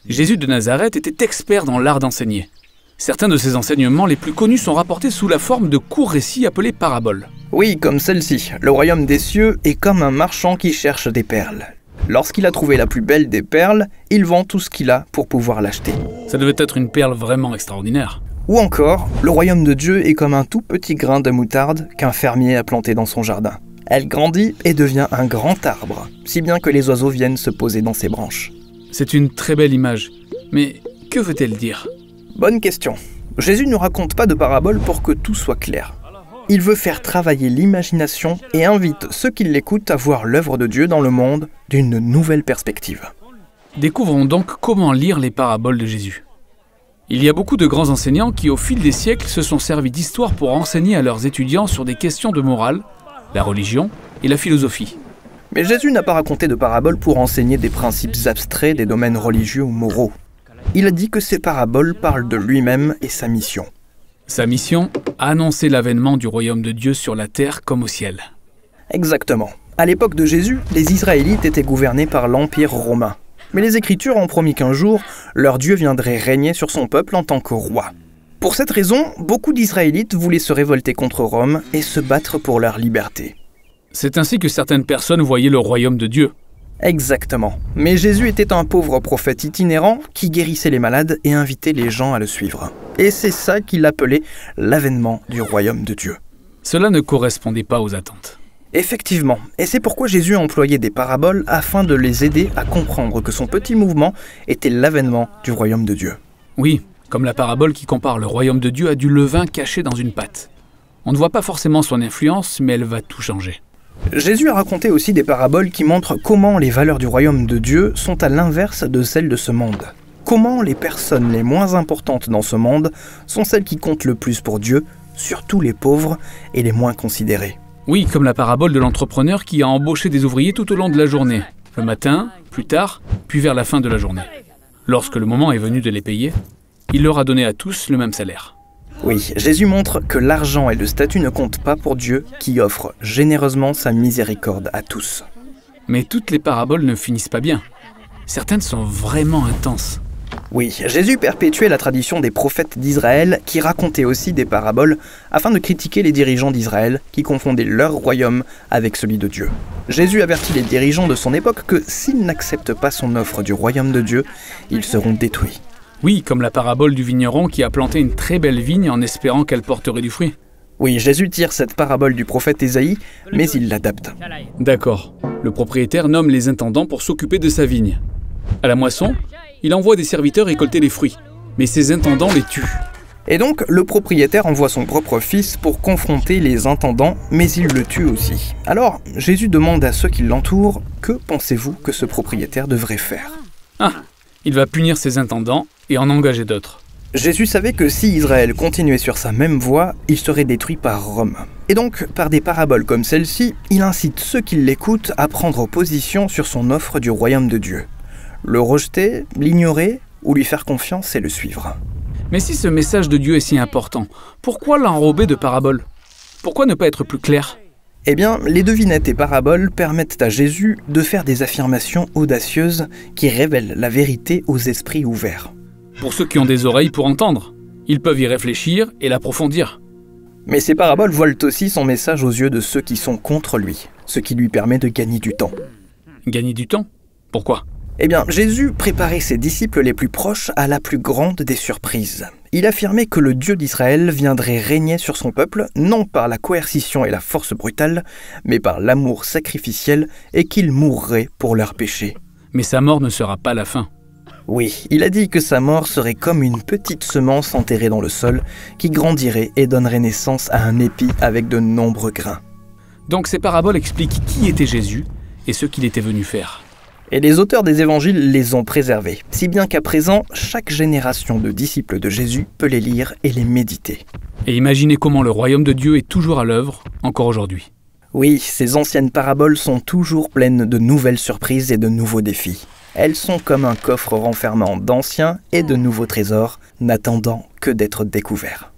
Jésus de Nazareth était expert dans l'art d'enseigner. Certains de ses enseignements les plus connus sont rapportés sous la forme de courts récits appelés paraboles. Oui, comme celle-ci. Le royaume des cieux est comme un marchand qui cherche des perles. Lorsqu'il a trouvé la plus belle des perles, il vend tout ce qu'il a pour pouvoir l'acheter. Ça devait être une perle vraiment extraordinaire. Ou encore, le royaume de Dieu est comme un tout petit grain de moutarde qu'un fermier a planté dans son jardin. Elle grandit et devient un grand arbre, si bien que les oiseaux viennent se poser dans ses branches. C'est une très belle image. Mais que veut-elle dire ? Bonne question. Jésus ne raconte pas de paraboles pour que tout soit clair. Il veut faire travailler l'imagination et invite ceux qui l'écoutent à voir l'œuvre de Dieu dans le monde d'une nouvelle perspective. Découvrons donc comment lire les paraboles de Jésus. Il y a beaucoup de grands enseignants qui, au fil des siècles, se sont servis d'histoire pour enseigner à leurs étudiants sur des questions de morale, la religion et la philosophie. Mais Jésus n'a pas raconté de paraboles pour enseigner des principes abstraits des domaines religieux ou moraux. Il a dit que ces paraboles parlent de lui-même et sa mission. Sa mission, annoncer l'avènement du royaume de Dieu sur la terre comme au ciel. Exactement. À l'époque de Jésus, les Israélites étaient gouvernés par l'Empire romain. Mais les Écritures ont promis qu'un jour, leur Dieu viendrait régner sur son peuple en tant que roi. Pour cette raison, beaucoup d'Israélites voulaient se révolter contre Rome et se battre pour leur liberté. C'est ainsi que certaines personnes voyaient le royaume de Dieu. Exactement. Mais Jésus était un pauvre prophète itinérant qui guérissait les malades et invitait les gens à le suivre. Et c'est ça qu'il appelait l'avènement du royaume de Dieu. Cela ne correspondait pas aux attentes. Effectivement, et c'est pourquoi Jésus employait des paraboles afin de les aider à comprendre que son petit mouvement était l'avènement du royaume de Dieu. Oui, comme la parabole qui compare le royaume de Dieu à du levain caché dans une pâte. On ne voit pas forcément son influence, mais elle va tout changer. Jésus a raconté aussi des paraboles qui montrent comment les valeurs du royaume de Dieu sont à l'inverse de celles de ce monde. Comment les personnes les moins importantes dans ce monde sont celles qui comptent le plus pour Dieu, surtout les pauvres et les moins considérés. Oui, comme la parabole de l'entrepreneur qui a embauché des ouvriers tout au long de la journée. Le matin, plus tard, puis vers la fin de la journée. Lorsque le moment est venu de les payer, il leur a donné à tous le même salaire. Oui, Jésus montre que l'argent et le statut ne comptent pas pour Dieu qui offre généreusement sa miséricorde à tous. Mais toutes les paraboles ne finissent pas bien. Certaines sont vraiment intenses. Oui, Jésus perpétuait la tradition des prophètes d'Israël qui racontaient aussi des paraboles afin de critiquer les dirigeants d'Israël qui confondaient leur royaume avec celui de Dieu. Jésus avertit les dirigeants de son époque que s'ils n'acceptent pas son offre du royaume de Dieu, ils seront détruits. Oui, comme la parabole du vigneron qui a planté une très belle vigne en espérant qu'elle porterait du fruit. Oui, Jésus tire cette parabole du prophète Ésaïe, mais il l'adapte. D'accord. Le propriétaire nomme les intendants pour s'occuper de sa vigne. À la moisson, il envoie des serviteurs récolter les fruits, mais ses intendants les tuent. Et donc, le propriétaire envoie son propre fils pour confronter les intendants, mais il le tue aussi. Alors, Jésus demande à ceux qui l'entourent, que pensez-vous que ce propriétaire devrait faire ? Ah, il va punir ses intendants et en engager d'autres. Jésus savait que si Israël continuait sur sa même voie, il serait détruit par Rome. Et donc, par des paraboles comme celle-ci, il incite ceux qui l'écoutent à prendre position sur son offre du royaume de Dieu. Le rejeter, l'ignorer ou lui faire confiance et le suivre. Mais si ce message de Dieu est si important, pourquoi l'enrober de paraboles ? Pourquoi ne pas être plus clair ? Eh bien, les devinettes et paraboles permettent à Jésus de faire des affirmations audacieuses qui révèlent la vérité aux esprits ouverts. Pour ceux qui ont des oreilles pour entendre, ils peuvent y réfléchir et l'approfondir. Mais ces paraboles voilent aussi son message aux yeux de ceux qui sont contre lui, ce qui lui permet de gagner du temps. Gagner du temps ? Pourquoi ? Eh bien, Jésus préparait ses disciples les plus proches à la plus grande des surprises. Il affirmait que le Dieu d'Israël viendrait régner sur son peuple, non par la coercition et la force brutale, mais par l'amour sacrificiel, et qu'il mourrait pour leurs péchés. Mais sa mort ne sera pas la fin. Oui, il a dit que sa mort serait comme une petite semence enterrée dans le sol, qui grandirait et donnerait naissance à un épi avec de nombreux grains. Donc ces paraboles expliquent qui était Jésus et ce qu'il était venu faire. Et les auteurs des évangiles les ont préservés, si bien qu'à présent, chaque génération de disciples de Jésus peut les lire et les méditer. Et imaginez comment le royaume de Dieu est toujours à l'œuvre, encore aujourd'hui. Oui, ces anciennes paraboles sont toujours pleines de nouvelles surprises et de nouveaux défis. Elles sont comme un coffre renfermant d'anciens et de nouveaux trésors, n'attendant que d'être découverts.